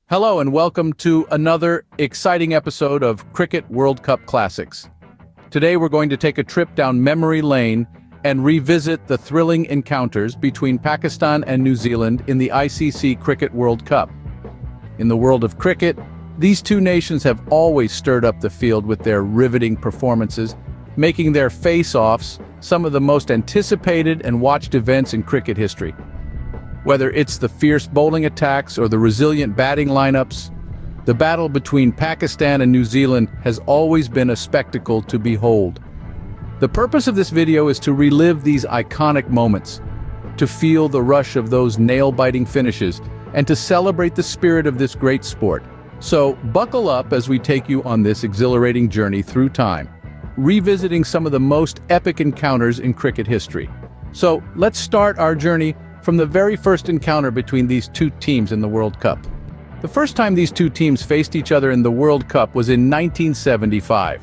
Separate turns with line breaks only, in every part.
Hello and welcome to another exciting episode of Cricket World Cup Classics. Today we're going to take a trip down memory lane and revisit the thrilling encounters between Pakistan and New Zealand in the ICC Cricket World Cup. In the world of cricket, these two nations have always stirred up the field with their riveting performances, making their face-offs some of the most anticipated and watched events in cricket history. Whether it's the fierce bowling attacks or the resilient batting lineups, the battle between Pakistan and New Zealand has always been a spectacle to behold. The purpose of this video is to relive these iconic moments, to feel the rush of those nail-biting finishes, and to celebrate the spirit of this great sport. So, buckle up as we take you on this exhilarating journey through time, revisiting some of the most epic encounters in cricket history. So, let's start our journey from the very first encounter between these two teams in the World Cup. The first time these two teams faced each other in the World Cup was in 1975.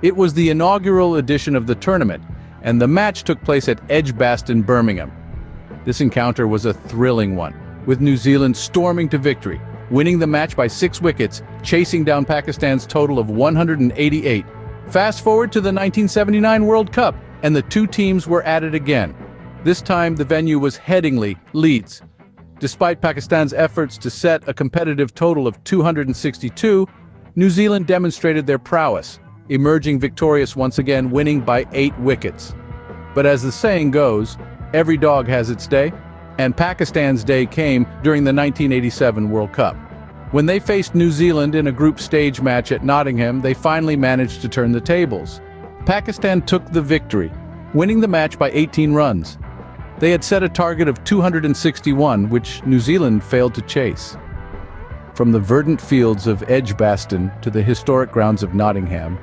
It was the inaugural edition of the tournament, and the match took place at Edgbaston, Birmingham. This encounter was a thrilling one, with New Zealand storming to victory, winning the match by 6 wickets, chasing down Pakistan's total of 188. Fast forward to the 1979 World Cup, and the two teams were at it again. This time, the venue was Headingley, Leeds. Despite Pakistan's efforts to set a competitive total of 262, New Zealand demonstrated their prowess, emerging victorious once again, winning by 8 wickets. But as the saying goes, every dog has its day, and Pakistan's day came during the 1987 World Cup. When they faced New Zealand in a group stage match at Nottingham, they finally managed to turn the tables. Pakistan took the victory, winning the match by 18 runs. They had set a target of 261, which New Zealand failed to chase. From the verdant fields of Edgbaston to the historic grounds of Nottingham,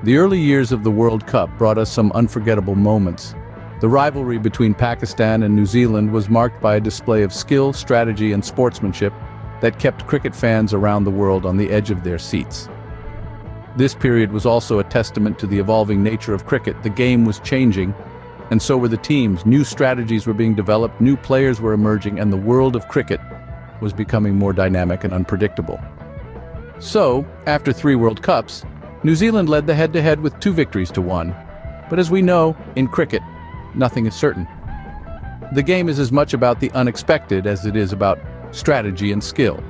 the early years of the World Cup brought us some unforgettable moments. The rivalry between Pakistan and New Zealand was marked by a display of skill, strategy, and sportsmanship that kept cricket fans around the world on the edge of their seats. This period was also a testament to the evolving nature of cricket. The game was changing, and so were the teams. New strategies were being developed, new players were emerging, and the world of cricket was becoming more dynamic and unpredictable. So, after 3 World Cups, New Zealand led the head-to-head with 2 victories to 1. But as we know, in cricket, nothing is certain. The game is as much about the unexpected as it is about strategy and skill.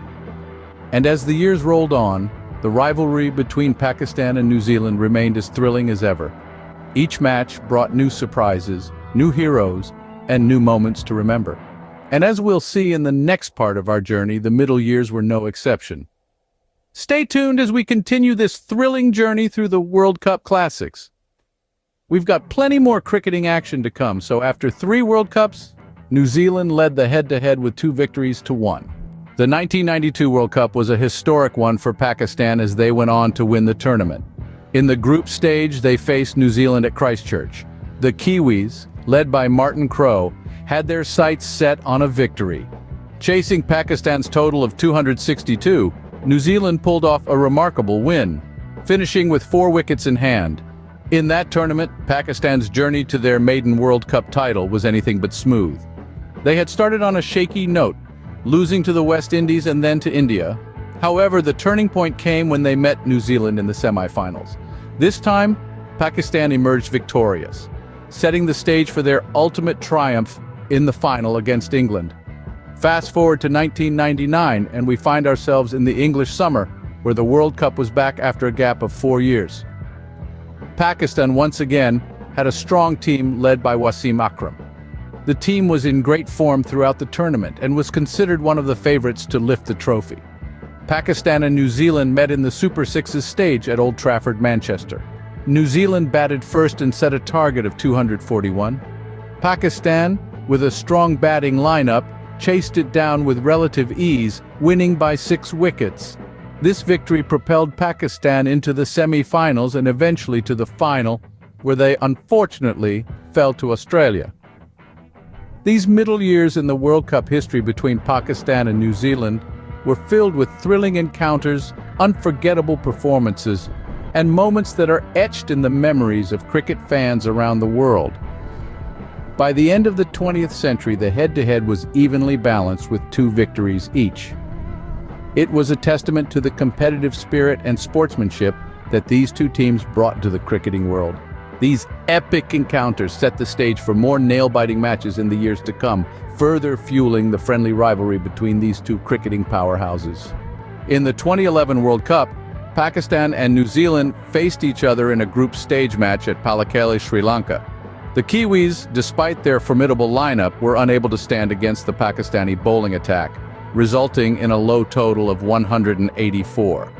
And as the years rolled on, the rivalry between Pakistan and New Zealand remained as thrilling as ever. Each match brought new surprises, new heroes, and new moments to remember. And as we'll see in the next part of our journey, the middle years were no exception. Stay tuned as we continue this thrilling journey through the World Cup Classics. We've got plenty more cricketing action to come, so after 3 World Cups, New Zealand led the head-to-head with 2 victories to 1. The 1992 World Cup was a historic one for Pakistan as they went on to win the tournament. In the group stage, they faced New Zealand at Christchurch. The Kiwis, led by Martin Crowe, had their sights set on a victory. Chasing Pakistan's total of 262, New Zealand pulled off a remarkable win, finishing with 4 wickets in hand. In that tournament, Pakistan's journey to their maiden World Cup title was anything but smooth. They had started on a shaky note, losing to the West Indies and then to India. However, the turning point came when they met New Zealand in the semi-finals. This time, Pakistan emerged victorious, setting the stage for their ultimate triumph in the final against England. Fast forward to 1999, and we find ourselves in the English summer, where the World Cup was back after a gap of 4 years. Pakistan once again had a strong team led by Wasim Akram. The team was in great form throughout the tournament and was considered one of the favorites to lift the trophy. Pakistan and New Zealand met in the Super Sixes stage at Old Trafford, Manchester. New Zealand batted first and set a target of 241. Pakistan, with a strong batting lineup, chased it down with relative ease, winning by 6 wickets. This victory propelled Pakistan into the semi-finals and eventually to the final, where they unfortunately fell to Australia. These middle years in the World Cup history between Pakistan and New Zealand were filled with thrilling encounters, unforgettable performances, and moments that are etched in the memories of cricket fans around the world. By the end of the 20th century, the head-to-head was evenly balanced with 2 victories each. It was a testament to the competitive spirit and sportsmanship that these two teams brought to the cricketing world. These epic encounters set the stage for more nail-biting matches in the years to come, further fueling the friendly rivalry between these two cricketing powerhouses. In the 2011 World Cup, Pakistan and New Zealand faced each other in a group stage match at Palakkale, Sri Lanka. The Kiwis, despite their formidable lineup, were unable to stand against the Pakistani bowling attack, resulting in a low total of 184.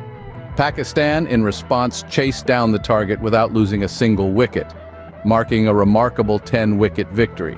Pakistan, in response, chased down the target without losing a single wicket, marking a remarkable 10-wicket victory.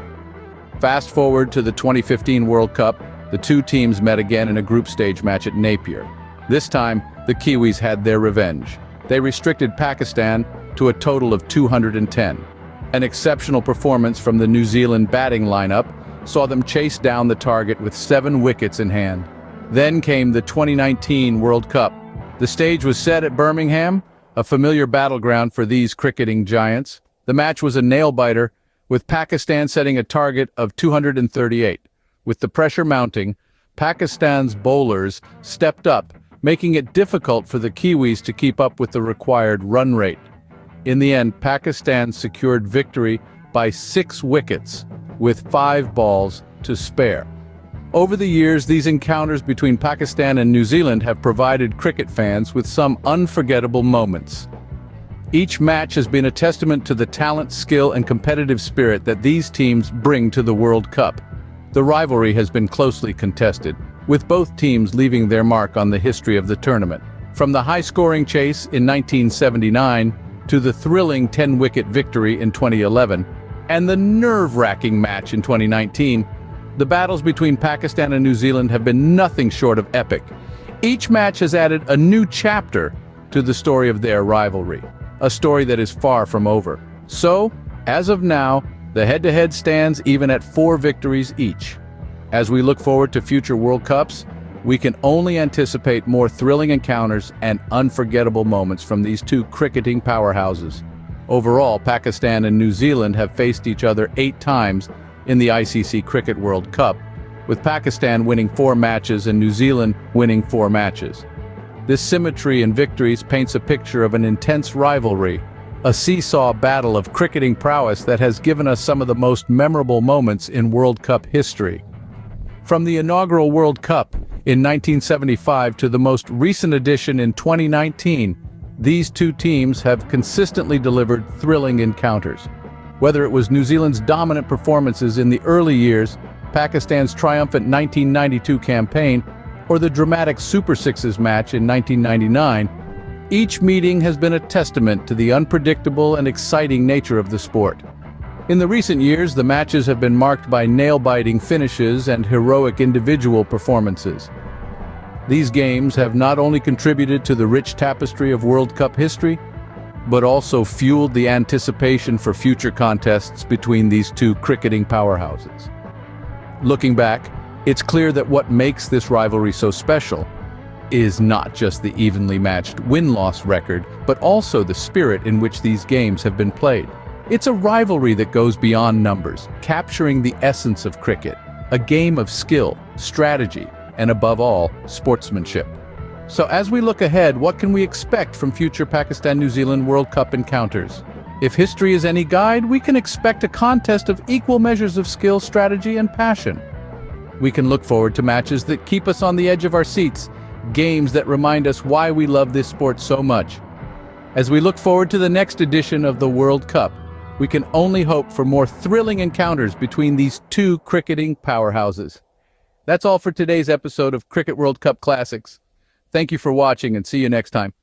Fast forward to the 2015 World Cup, the two teams met again in a group stage match at Napier. This time, the Kiwis had their revenge. They restricted Pakistan to a total of 210. An exceptional performance from the New Zealand batting lineup saw them chase down the target with 7 wickets in hand. Then came the 2019 World Cup. The stage was set at Birmingham, a familiar battleground for these cricketing giants. The match was a nail-biter, with Pakistan setting a target of 238. With the pressure mounting, Pakistan's bowlers stepped up, making it difficult for the Kiwis to keep up with the required run rate. In the end, Pakistan secured victory by 6 wickets, with 5 balls to spare. Over the years, these encounters between Pakistan and New Zealand have provided cricket fans with some unforgettable moments. Each match has been a testament to the talent, skill, and competitive spirit that these teams bring to the World Cup. The rivalry has been closely contested, with both teams leaving their mark on the history of the tournament. From the high-scoring chase in 1979 to the thrilling 10-wicket victory in 2011, and the nerve-wracking match in 2019, the battles between Pakistan and New Zealand have been nothing short of epic. Each match has added a new chapter to the story of their rivalry, a story that is far from over. So, as of now, the head-to-head stands even at 4 victories each. As we look forward to future World Cups, we can only anticipate more thrilling encounters and unforgettable moments from these two cricketing powerhouses. Overall, Pakistan and New Zealand have faced each other 8 times in the ICC Cricket World Cup, with Pakistan winning 4 matches and New Zealand winning 4 matches. This symmetry in victories paints a picture of an intense rivalry, a seesaw battle of cricketing prowess that has given us some of the most memorable moments in World Cup history. From the inaugural World Cup in 1975 to the most recent edition in 2019, these two teams have consistently delivered thrilling encounters. Whether it was New Zealand's dominant performances in the early years, Pakistan's triumphant 1992 campaign, or the dramatic Super Sixes match in 1999, each meeting has been a testament to the unpredictable and exciting nature of the sport. In the recent years, the matches have been marked by nail-biting finishes and heroic individual performances. These games have not only contributed to the rich tapestry of World Cup history, but also fueled the anticipation for future contests between these two cricketing powerhouses. Looking back, it's clear that what makes this rivalry so special is not just the evenly matched win-loss record, but also the spirit in which these games have been played. It's a rivalry that goes beyond numbers, capturing the essence of cricket, a game of skill, strategy, and above all, sportsmanship. So as we look ahead, what can we expect from future Pakistan-New Zealand World Cup encounters? If history is any guide, we can expect a contest of equal measures of skill, strategy, and passion. We can look forward to matches that keep us on the edge of our seats, games that remind us why we love this sport so much. As we look forward to the next edition of the World Cup, we can only hope for more thrilling encounters between these two cricketing powerhouses. That's all for today's episode of Cricket World Cup Classics. Thank you for watching and see you next time.